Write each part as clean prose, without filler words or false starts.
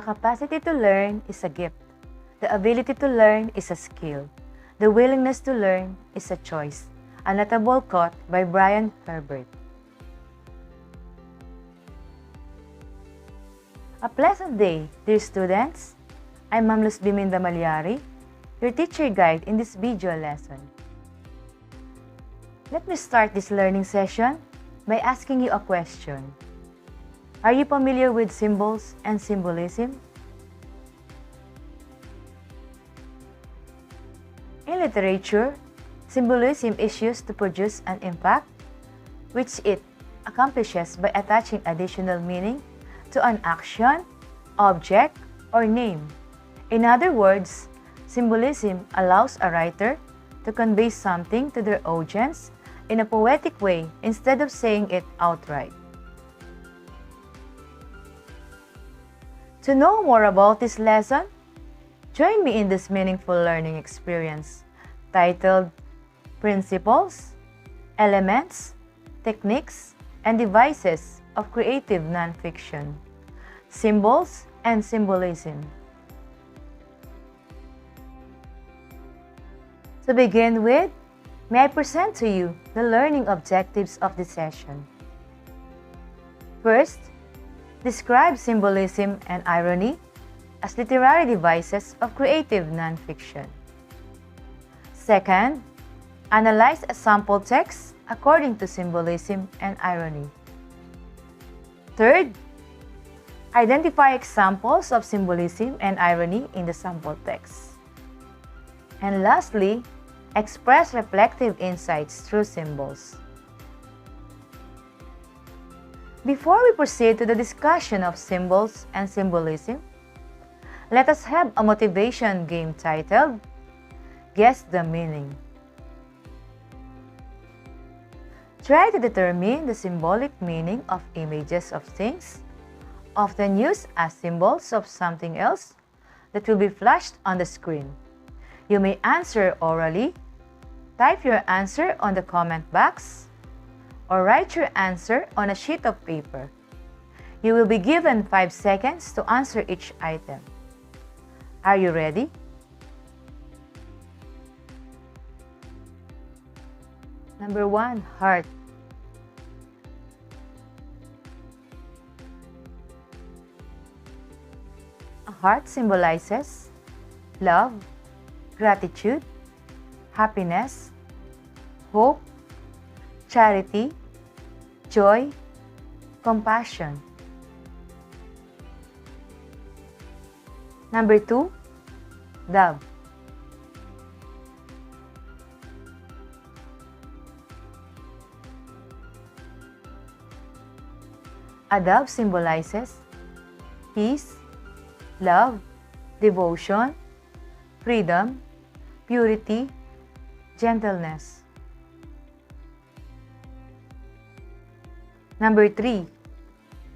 capacity to learn is a gift. The ability to learn is a skill. The willingness to learn is a choice. A notable quote by Brian Herbert. A pleasant day, dear students. I'm Ma'am Luz Biminda Malyari, your teacher guide in this video lesson. Let me start this learning session by asking you a question. Are you familiar with symbols and symbolism? In literature, symbolism is used to produce an impact, which it accomplishes by attaching additional meaning to an action, object, or name. In other words, symbolism allows a writer to convey something to their audience in a poetic way instead of saying it outright. To know more about this lesson, join me in this meaningful learning experience titled Principles, Elements, Techniques, and Devices of Creative Nonfiction, Symbols and Symbolism. To begin with, may I present to you the learning objectives of this session. First, describe symbolism and irony as literary devices of creative nonfiction. Second, analyze a sample text according to symbolism and irony. Third, identify examples of symbolism and irony in the sample text. And lastly, express reflective insights through symbols. Before we proceed to the discussion of symbols and symbolism, let us have a motivation game titled Guess the Meaning. Try to determine the symbolic meaning of images of things, often used as symbols of something else, that will be flashed on the screen. You may answer orally, type your answer on the comment box, or write your answer on a sheet of paper. You will be given 5 seconds to answer each item. Are you ready? Number 1, heart. A heart symbolizes love, gratitude, happiness, hope, charity, joy, compassion. Number 2, dove. A dove symbolizes peace, love, devotion, freedom, purity, gentleness. Number 3,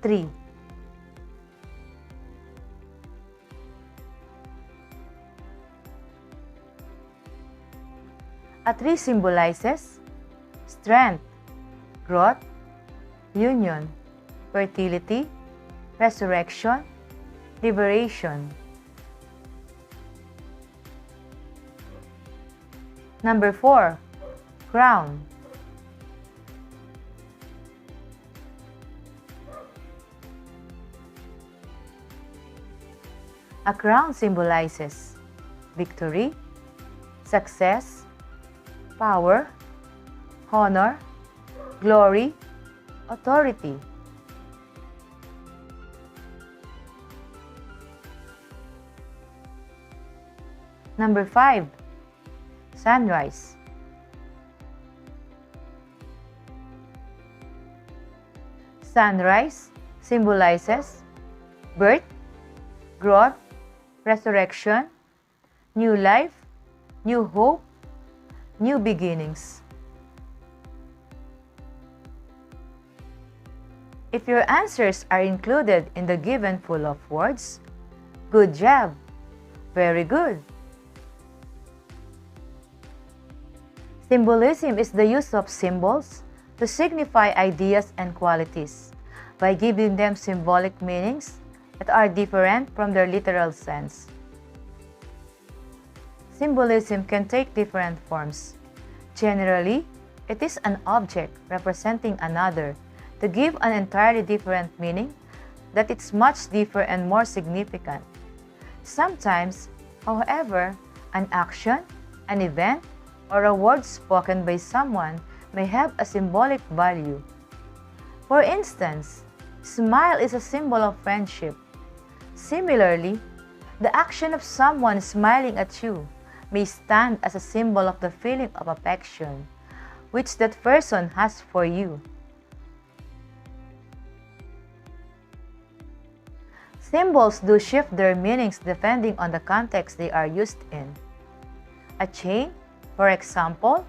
tree. A tree symbolizes strength, growth, union, fertility, resurrection, liberation. Number 4, crown. A crown symbolizes victory, success, power, honor, glory, authority. Number 5, sunrise. Sunrise symbolizes birth, growth, resurrection, new life, new hope, new beginnings. If your answers are included in the given pool of words, good job! Very good! Symbolism is the use of symbols to signify ideas and qualities. By giving them symbolic meanings, that are different from their literal sense. Symbolism can take different forms. Generally, it is an object representing another to give an entirely different meaning that is much deeper and more significant. Sometimes, however, an action, an event, or a word spoken by someone may have a symbolic value. For instance, smile is a symbol of friendship. Similarly, the action of someone smiling at you may stand as a symbol of the feeling of affection which that person has for you. Symbols do shift their meanings depending on the context they are used in. A chain, for example,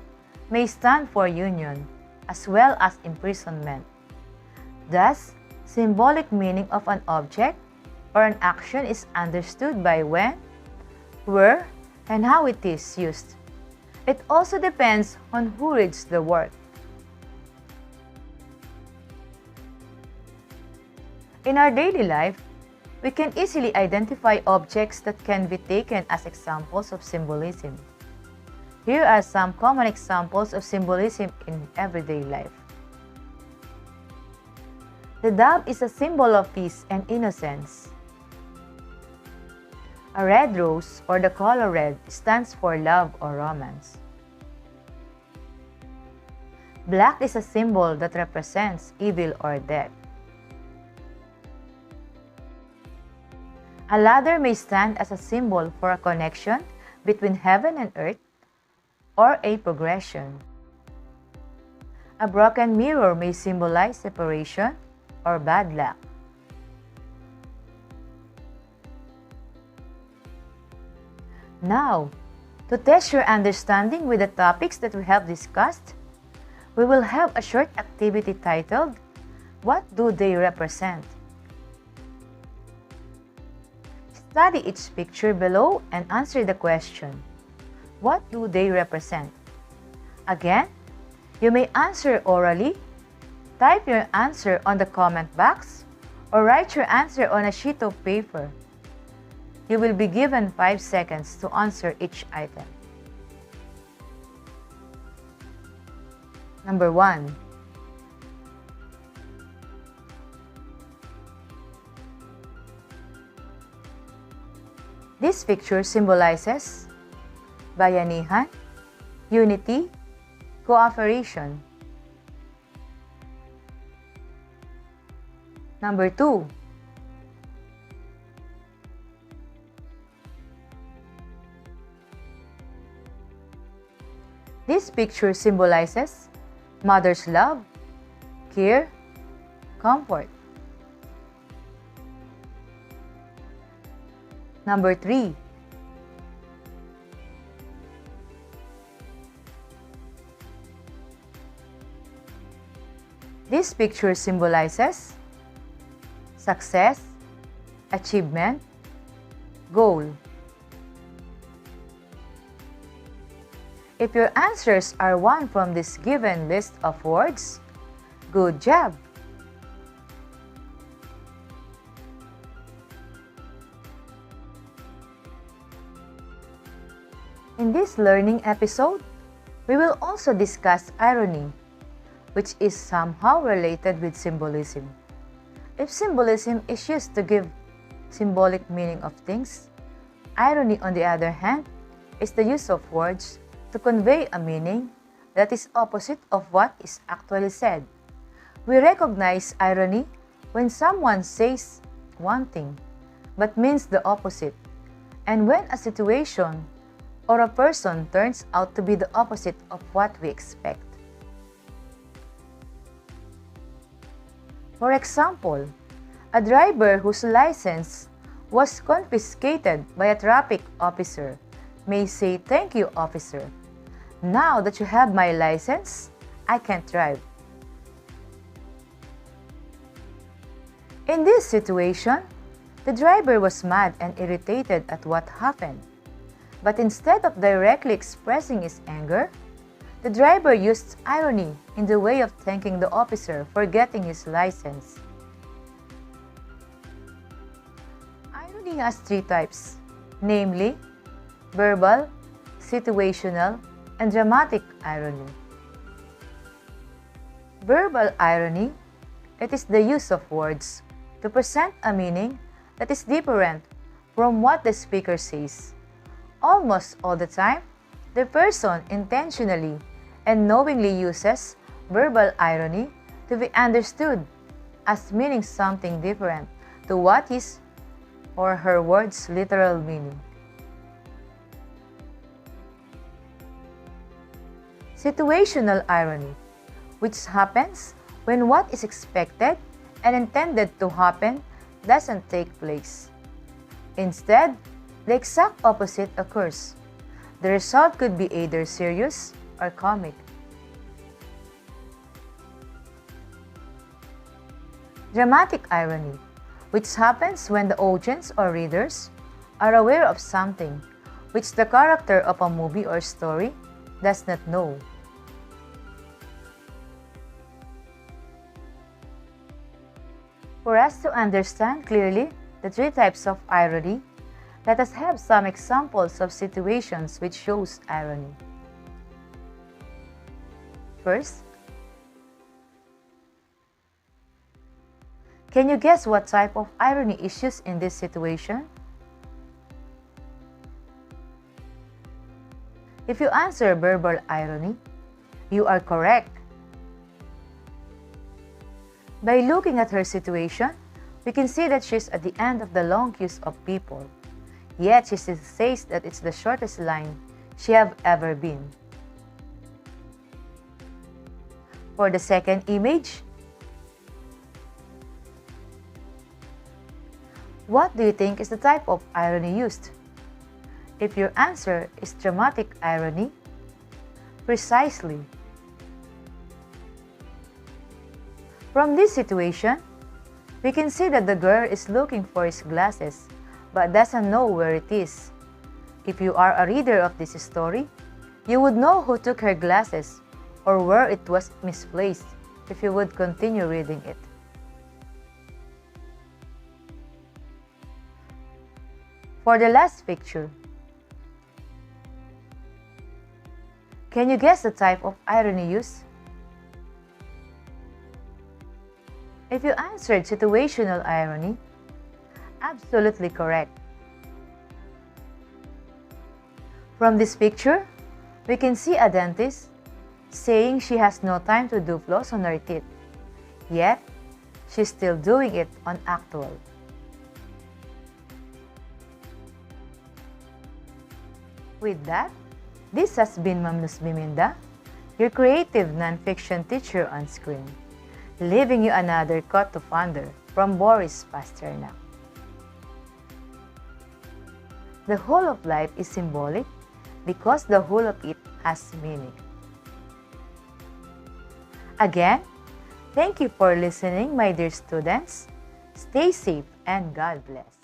may stand for union as well as imprisonment. Thus, symbolic meaning of an object or an action is understood by when, where, and how it is used. It also depends on who reads the work. In our daily life, we can easily identify objects that can be taken as examples of symbolism. Here are some common examples of symbolism in everyday life. The dove is a symbol of peace and innocence. A red rose, or the color red, stands for love or romance. Black is a symbol that represents evil or death. A ladder may stand as a symbol for a connection between heaven and earth or a progression. A broken mirror may symbolize separation or bad luck. Now, to test your understanding with the topics that we have discussed, we will have a short activity titled, "What do they represent?" Study each picture below and answer the question, what do they represent? Again, you may answer orally, type your answer on the comment box, or write your answer on a sheet of paper. You will be given 5 seconds to answer each item. Number 1. This picture symbolizes bayanihan, unity, cooperation. Number 2. This picture symbolizes mother's love, care, comfort. Number 3. This picture symbolizes success, achievement, goal. If your answers are one from this given list of words, good job! In this learning episode, we will also discuss irony, which is somehow related with symbolism. If symbolism is used to give symbolic meaning of things, irony, on the other hand, is the use of words to convey a meaning that is opposite of what is actually said. We recognize irony when someone says one thing but means the opposite, and when a situation or a person turns out to be the opposite of what we expect. For example, a driver whose license was confiscated by a traffic officer may say, "Thank you, officer. Now that you have my license, I can't drive." In this situation, the driver was mad and irritated at what happened. But instead of directly expressing his anger, the driver used irony in the way of thanking the officer for getting his license. meaning has three types, namely verbal, situational, and dramatic irony. Verbal irony, it is the use of words to present a meaning that is different from what the speaker says. Almost all the time, the person intentionally and knowingly uses verbal irony to be understood as meaning something different to what his or her words' literal meaning. Situational irony, which happens when what is expected and intended to happen doesn't take place. Instead, the exact opposite occurs. The result could be either serious or comic. Dramatic irony, which happens when the audience or readers are aware of something which the character of a movie or story does not know. For us to understand clearly the three types of irony, let us have some examples of situations which shows irony. First, can you guess what type of irony is used in this situation? If you answer verbal irony, you are correct. By looking at her situation, we can see that she's at the end of the long queues of people. Yet she still says that it's the shortest line she have ever been. For the second image, what do you think is the type of irony used? If your answer is dramatic irony, precisely. From this situation, we can see that the girl is looking for his glasses but doesn't know where it is. If you are a reader of this story, you would know who took her glasses or where it was misplaced if you would continue reading it. For the last picture, can you guess the type of irony used? If you answered situational irony, absolutely correct. From this picture, we can see a dentist saying she has no time to do floss on her teeth, yet she's still doing it on actual. With that, this has been Ma'am Luz Biminda, your creative nonfiction teacher on screen, leaving you another quote to ponder from Boris Pasternak. The whole of life is symbolic because the whole of it has meaning. Again, thank you for listening, my dear students. Stay safe and God bless.